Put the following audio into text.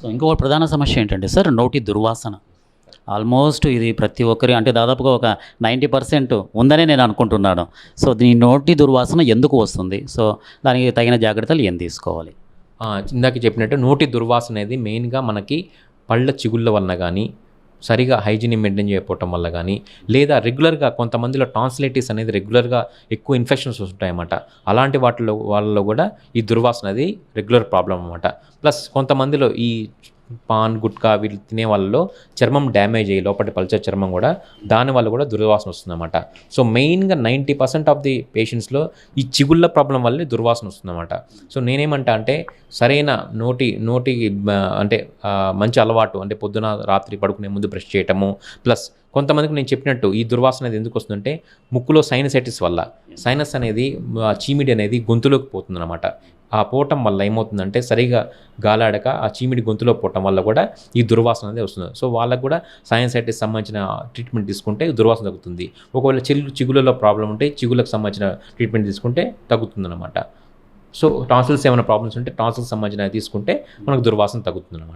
So ఇంకో ప్రధాన సమస్య ఏంటంటే సార్, నోటి దుర్వాసన. ఆల్మోస్ట్ ఇది ప్రతి ఒక్కరి అంటే దాదాపుగా ఒక 90% ఉందనే నేను అనుకుంటున్నాను. సో దీని నోటి దుర్వాసన ఎందుకు వస్తుంది? సో దానికి తగిన జాగ్రత్తలు ఏం తీసుకోవాలి? ఇందాక చెప్పినట్టు నోటి దుర్వాసన అనేది మెయిన్గా మనకి పళ్ళ చిగుళ్ళ వలన కానీ, సరిగా హైజీన్ మెయింటైన్ చేయకపోవటం వల్ల కానీ, లేదా రెగ్యులర్గా కొంతమందిలో టాన్సిలైటిస్ అనేది రెగ్యులర్గా ఎక్కువ ఇన్ఫెక్షన్స్ వస్తుంటాయన్నమాట. అలాంటి వాళ్ళలో కూడా ఈ దుర్వాసన అది రెగ్యులర్ ప్రాబ్లం అన్నమాట. ప్లస్ కొంతమందిలో ఈ పాన్, గుట్కా వీళ్ళు తినే వాళ్ళలో చర్మం డ్యామేజ్ అయ్యి లోపటి పల్చర్ చర్మం కూడా దానివల్ల కూడా దుర్వాసన వస్తుందన్నమాట. సో మెయిన్గా 90% ఆఫ్ ది పేషెంట్స్లో ఈ చిగుళ్ళ ప్రాబ్లం వల్లే దుర్వాసన వస్తుందన్నమాట. సో నేనేమంటా అంటే సరైన నోటి అంటే మంచి అలవాటు అంటే పొద్దున రాత్రి పడుకునే ముందు బ్రష్ చేయటము, ప్లస్ కొంతమందికి నేను చెప్పినట్టు ఈ దుర్వాసన అనేది ఎందుకు వస్తుందంటే ముక్కులో సైనసైటిస్ వల్ల. సైనస్ అనేది చీమిడి అనేది గొంతులోకి పోతుందన్నమాట. ఆ పోవటం వల్ల ఏమవుతుందంటే సరిగా గాలాడక ఆ చీమిడి గొంతులో పోవటం వల్ల కూడా ఈ దుర్వాసన అనేది వస్తుంది. సో వాళ్ళకు కూడా సైనసైటిస్ సంబంధించిన ట్రీట్మెంట్ తీసుకుంటే దుర్వాసన తగ్గుతుంది. ఒకవేళ చిగుళ్ళలో ప్రాబ్లం ఉంటే చిగుళ్ళకు సంబంధించిన ట్రీట్మెంట్ తీసుకుంటే తగ్గుతుందన్నమాట. సో టాన్సిల్స్ ఏమైనా ప్రాబ్లమ్స్ ఉంటే టాన్సిల్స్ సంబంధించిన తీసుకుంటే మనకు దుర్వాసన తగ్గుతుందన్నమాట.